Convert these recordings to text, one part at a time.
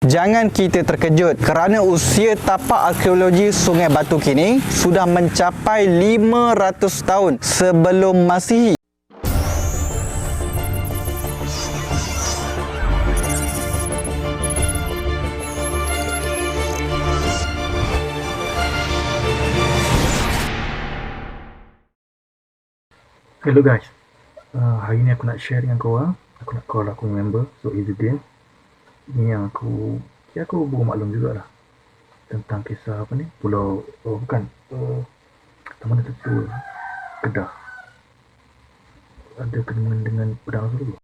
Jangan kita terkejut kerana usia tapak arkeologi Sungai Batu kini sudah mencapai 500 tahun sebelum Masihi. Hello guys, hari ni aku nak share dengan korang. Aku nak call aku member, so Izzuddin. Ni yang aku bermaklum jugalah tentang kisah apa ni, pulau, Taman Tertua Kedah. Ada kena dengan pedang dulu.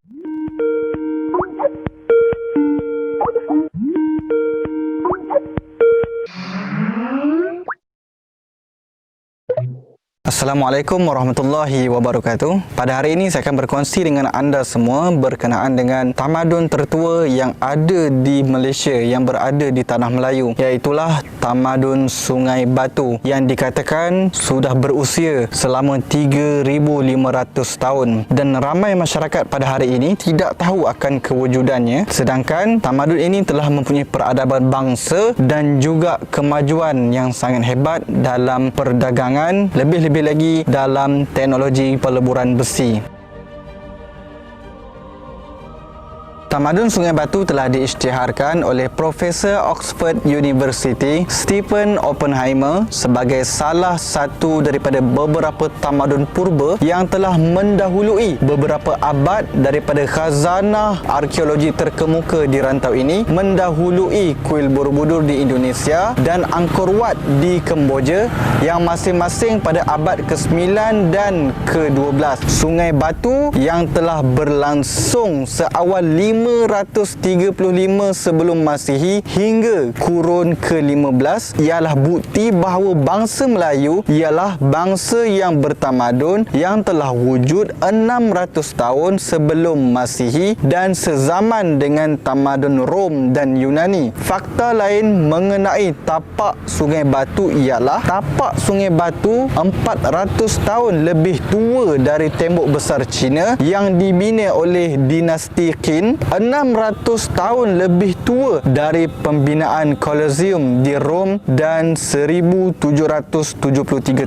Assalamualaikum warahmatullahi wabarakatuh. Pada hari ini saya akan berkongsi dengan anda semua berkenaan dengan tamadun tertua yang ada di Malaysia, yang berada di Tanah Melayu, iaitulah tamadun Sungai Batu yang dikatakan sudah berusia selama 3,500 tahun, dan ramai masyarakat pada hari ini tidak tahu akan kewujudannya, sedangkan tamadun ini telah mempunyai peradaban bangsa dan juga kemajuan yang sangat hebat dalam perdagangan, lebih-lebih lagi dalam teknologi peleburan besi. Tamadun Sungai Batu telah diisytiharkan oleh Profesor Oxford University Stephen Oppenheimer sebagai salah satu daripada beberapa tamadun purba yang telah mendahului beberapa abad daripada khazanah arkeologi terkemuka di rantau ini, mendahului kuil Borobudur di Indonesia dan Angkor Wat di Kemboja yang masing-masing pada abad ke-9 dan ke-12. Sungai Batu yang telah berlangsung seawal 535 sebelum Masihi hingga kurun ke-15 ialah bukti bahawa bangsa Melayu ialah bangsa yang bertamadun yang telah wujud 600 tahun sebelum Masihi dan sezaman dengan tamadun Rom dan Yunani. Fakta lain mengenai tapak Sungai Batu ialah tapak Sungai Batu 400 tahun lebih tua dari tembok besar Cina yang dibina oleh dinasti Qin, 600 tahun lebih tua dari pembinaan Colosseum di Rom, dan 1773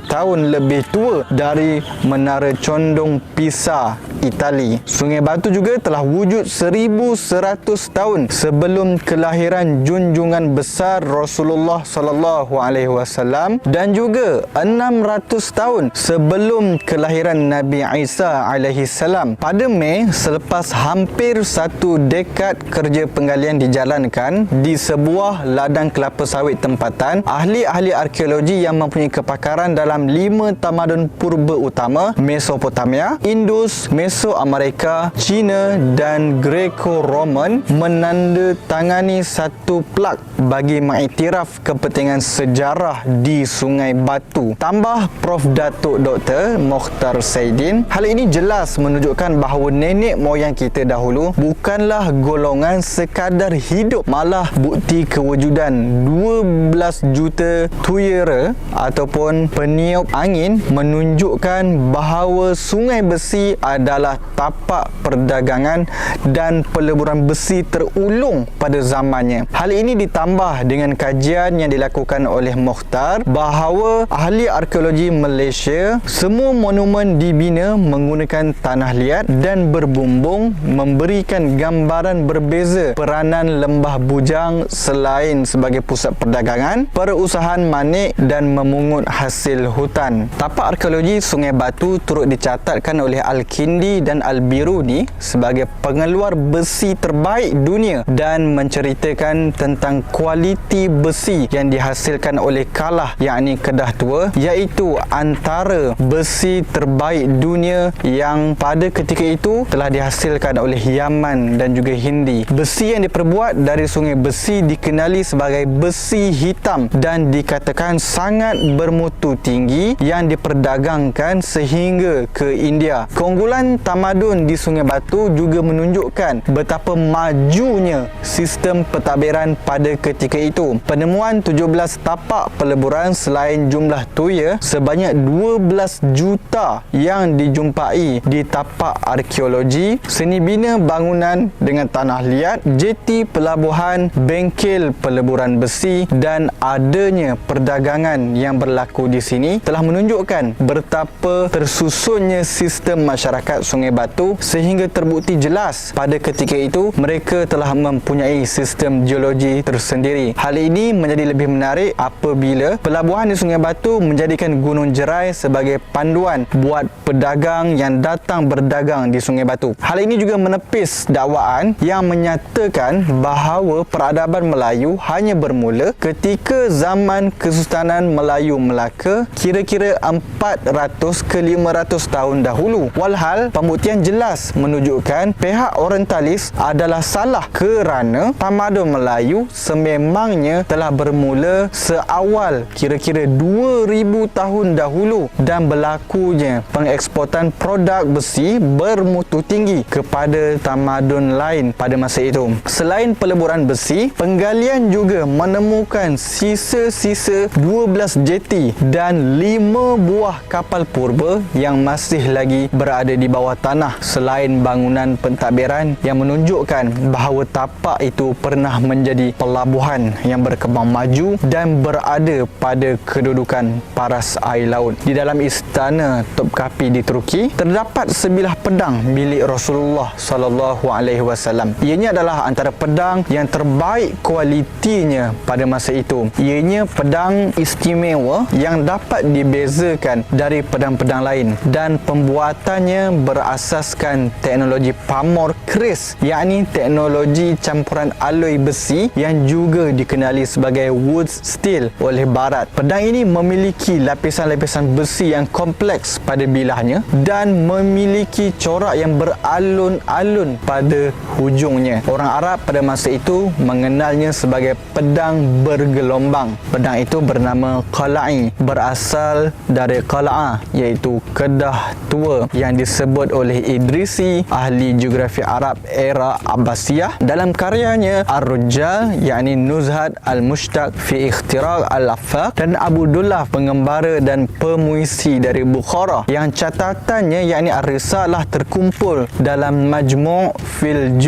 tahun lebih tua dari Menara Condong Pisa, Itali. Sungai Batu juga telah wujud 1100 tahun sebelum kelahiran junjungan besar Rasulullah sallallahu alaihi wasallam dan juga 600 tahun sebelum kelahiran Nabi Isa alaihi salam. Pada Mei, selepas hampir satu dekad kerja penggalian dijalankan di sebuah ladang kelapa sawit tempatan, ahli-ahli arkeologi yang mempunyai kepakaran dalam 5 tamadun purba utama, Mesopotamia, Indus, Mesoamerika, China dan Greco-Roman, menandatangani satu plak bagi mengiktiraf kepentingan sejarah di Sungai Batu. Tambah Prof. Datuk Dr. Mokhtar Saidin, hal ini jelas menunjukkan bahawa nenek moyang kita dahulu bukanlah golongan sekadar hidup, malah bukti kewujudan 12 juta tuyera ataupun peniup angin menunjukkan bahawa Sungai Besi adalah tapak perdagangan dan peleburan besi terulung pada zamannya. Hal ini ditambah dengan kajian yang dilakukan oleh Mokhtar bahawa ahli arkeologi Malaysia, semua monumen dibina menggunakan tanah liat dan berbumbung, memberikan gambaran berbeza peranan Lembah Bujang selain sebagai pusat perdagangan, perusahaan manik dan memungut hasil hutan. Tapak arkeologi Sungai Batu turut dicatatkan oleh Al-Kindi dan Al-Biruni sebagai pengeluar besi terbaik dunia dan menceritakan tentang kualiti besi yang dihasilkan oleh Kalah, yakni Kedah Tua, iaitu antara besi terbaik dunia yang pada ketika itu telah dihasilkan oleh Yaman dan juga Hindi. Besi yang diperbuat dari Sungai Besi dikenali sebagai besi hitam dan dikatakan sangat bermutu tinggi yang diperdagangkan sehingga ke India. Keunggulan tamadun di Sungai Batu juga menunjukkan betapa majunya sistem pentadbiran pada ketika itu. Penemuan 17 tapak peleburan selain jumlah tuya sebanyak 12 juta yang dijumpai di tapak arkeologi, seni bina bangunan dengan tanah liat, jeti pelaburan pelabuhan, bengkel peleburan besi dan adanya perdagangan yang berlaku di sini telah menunjukkan betapa tersusunnya sistem masyarakat Sungai Batu sehingga terbukti jelas pada ketika itu mereka telah mempunyai sistem geologi tersendiri. Hal ini menjadi lebih menarik apabila pelabuhan di Sungai Batu menjadikan Gunung Jerai sebagai panduan buat pedagang yang datang berdagang di Sungai Batu. Hal ini juga menepis dakwaan yang menyatakan bahawa peradaban Melayu hanya bermula ketika zaman Kesultanan Melayu Melaka kira-kira 400 ke 500 tahun dahulu. Walhal pembuktian jelas menunjukkan pihak orientalis adalah salah kerana tamadun Melayu sememangnya telah bermula seawal kira-kira 2000 tahun dahulu dan berlakunya pengeksportan produk besi bermutu tinggi kepada tamadun lain pada masa itu. Selain peleburan besi, penggalian juga menemukan sisa-sisa 12 jeti dan 5 buah kapal purba yang masih lagi berada di bawah tanah, selain bangunan pentadbiran yang menunjukkan bahawa tapak itu pernah menjadi pelabuhan yang berkembang maju dan berada pada kedudukan paras air laut. Di dalam istana Topkapi di Turki terdapat sebilah pedang milik Rasulullah sallallahu alaihi wasallam. Ianya adalah antara pedang yang terbaik kualitinya pada masa itu. Ianya pedang istimewa yang dapat dibezakan dari pedang-pedang lain dan pembuatannya berasaskan teknologi pamor keris, yakni teknologi campuran aloi besi yang juga dikenali sebagai wood steel oleh barat. Pedang ini memiliki lapisan-lapisan besi yang kompleks pada bilahnya dan memiliki corak yang beralun-alun pada hujungnya. Orang Arab pada masa itu mengenalnya sebagai pedang bergelombang. Pedang itu bernama Qala'i, berasal dari Qala'ah, iaitu kedah tua yang disebut oleh Idrisi, ahli geografi Arab era Abbasiyah, dalam karyanya Ar-Rujal, yakni Nuzhat Al-Mushtaq fi Ikhtiraq Al-Afaq, dan Abu Dullah, pengembara dan pemuisi dari Bukhara, yang catatannya yakni Ar-Risalah terkumpul dalam Majmu' fil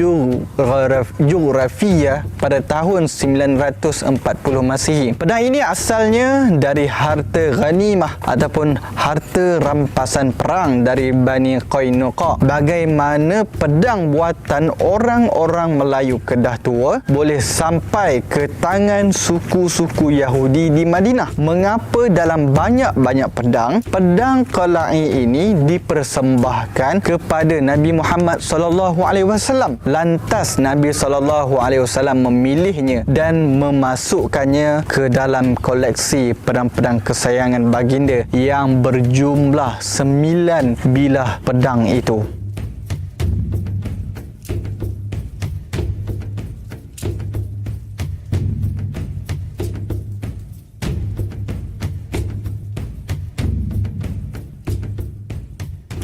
Jughrafiyah pada tahun 940 Masihi. Pedang ini asalnya dari harta ghanimah ataupun harta rampasan perang dari Bani Qainuqa. Bagaimana pedang buatan orang-orang Melayu Kedah tua boleh sampai ke tangan suku-suku Yahudi di Madinah? Mengapa dalam banyak-banyak pedang Qala'i ini dipersembahkan kepada Nabi Muhammad sallallahu alaihi wasallam? Lantas Nabi sallallahu alaihi wasallam memilihnya dan memasukkannya ke dalam koleksi pedang-pedang kesayangan baginda yang berjumlah 9 bilah pedang itu.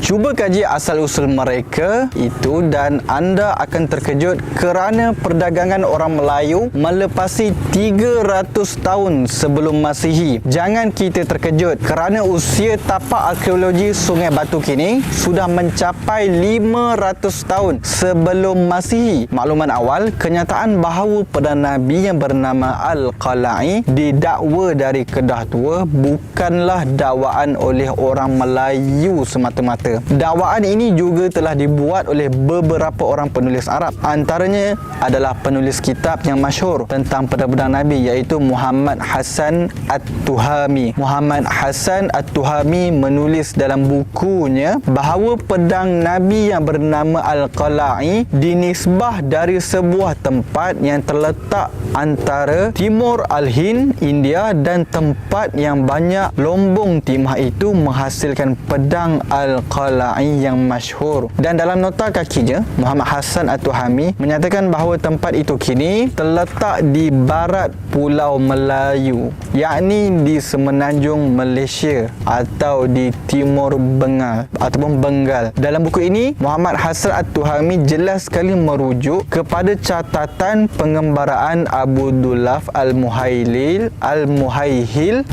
Cuba kaji asal-usul mereka itu dan anda akan terkejut kerana perdagangan orang Melayu melepasi 300 tahun sebelum Masihi. Jangan kita terkejut kerana usia tapak arkeologi Sungai Batu kini sudah mencapai 500 tahun sebelum Masihi. Makluman awal, kenyataan bahawa Perdana Nabi yang bernama Al-Qala'i didakwa dari Kedah Tua bukanlah dakwaan oleh orang Melayu semata-mata. Dakwaan ini juga telah dibuat oleh beberapa orang penulis Arab. Antaranya adalah penulis kitab yang masyhur tentang pedang Nabi, iaitu Muhammad Hasan At-Tuhami. Muhammad Hasan At-Tuhami menulis dalam bukunya bahawa pedang Nabi yang bernama Al-Qala'i dinisbah dari sebuah tempat yang terletak antara timur Al-Hind, India, dan tempat yang banyak lombong timah itu menghasilkan pedang Al-Qala'i yang masyhur. Dan dalam nota kakinya, Muhammad Hasan At-Tuhami menyatakan bahawa tempat itu kini terletak di barat Pulau Melayu, yakni di semenanjung Malaysia atau di timur Bengal ataupun Bengal. Dalam buku ini, Muhammad Hasan At-Tuhami jelas sekali merujuk kepada catatan pengembaraan Abu Dulaf Al-Muhaihil.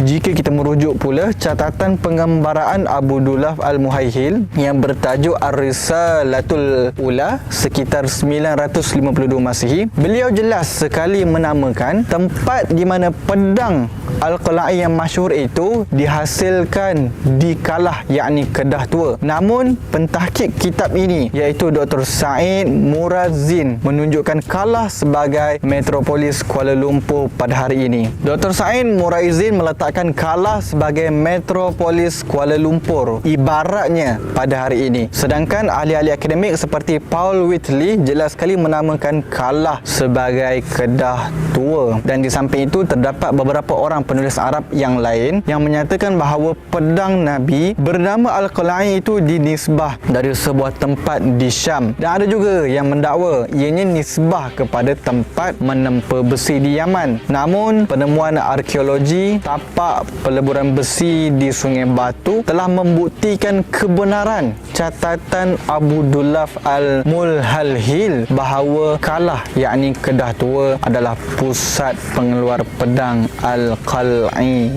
Jika kita merujuk pula catatan pengembaraan Abu Dulaf Al-Muhaihil Izin yang bertajuk Ar-Risalatul Ula sekitar 952 Masihi. Beliau jelas sekali menamakan tempat di mana pedang Al-Qala'i yang masyhur itu dihasilkan di Kalah, yakni Kedah Tua. Namun pentahqiq kitab ini iaitu Dr. Said Murazin menunjukkan Kalah sebagai metropolis Kuala Lumpur pada hari ini. Dr. Said Murazin meletakkan Kalah sebagai metropolis Kuala Lumpur ibaratnya pada hari ini. Sedangkan ahli-ahli akademik seperti Paul Whitley jelas sekali menamakan Kalah sebagai Kedah Tua. Dan di samping itu terdapat beberapa orang penulis Arab yang lain yang menyatakan bahawa pedang Nabi bernama Al-Qala'i itu dinisbah dari sebuah tempat di Syam, dan ada juga yang mendakwa ianya nisbah kepada tempat menempa besi di Yaman. Namun penemuan arkeologi tapak peleburan besi di Sungai Batu telah membuktikan kebenaran catatan Abu Dulaf Al-Mulhalhil bahawa Kalah, yakni Kedah Tua, adalah pusat pengeluar pedang Al-Qala'i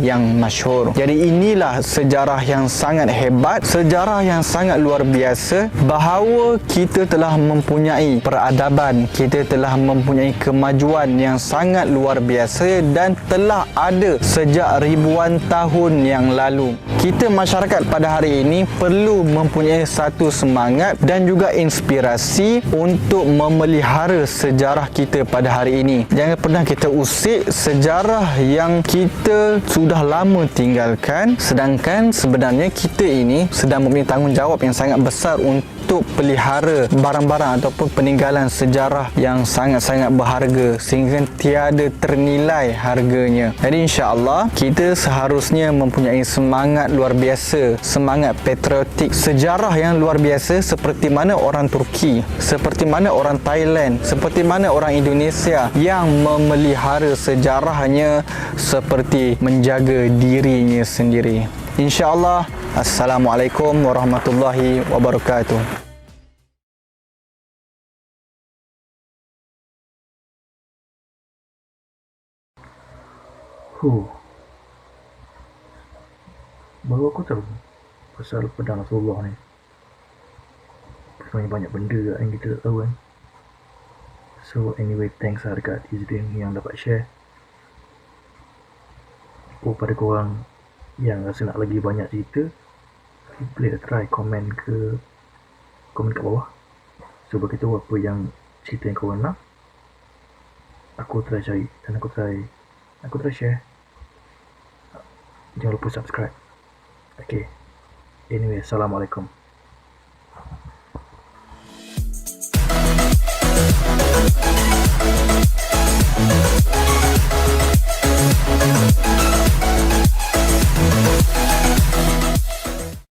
yang masyhur. Jadi inilah sejarah yang sangat hebat, sejarah yang sangat luar biasa bahawa kita telah mempunyai peradaban, kita telah mempunyai kemajuan yang sangat luar biasa dan telah ada sejak ribuan tahun yang lalu. Kita masyarakat pada hari ini perlu mempunyai satu semangat dan juga inspirasi untuk memelihara sejarah kita pada hari ini. Jangan pernah kita usik sejarah yang kita sudah lama tinggalkan, sedangkan sebenarnya kita ini sedang mempunyai tanggungjawab yang sangat besar untuk pelihara barang-barang ataupun peninggalan sejarah yang sangat-sangat berharga sehingga tiada ternilai harganya. Jadi insya-Allah kita seharusnya mempunyai semangat luar biasa, semangat patriotik, sejarah yang luar biasa seperti mana orang Turki, seperti mana orang Thailand, seperti mana orang Indonesia yang memelihara sejarahnya seperti menjaga dirinya sendiri. InsyaAllah. Assalamualaikum warahmatullahi wabarakatuh. Baru aku tahu pasal pedang Rasulullah ni. Sebenarnya banyak benda yang kita tak tahu kan. So anyway, thanks lah dekat Izzuddin yang dapat share. Pada korang yang rasa nak lagi banyak cerita, boleh try komen kat bawah. So beritahu apa yang cerita yang korang nak. Aku try cari dan aku try share. Jangan lupa subscribe. Okay. Anyway, Assalamualaikum.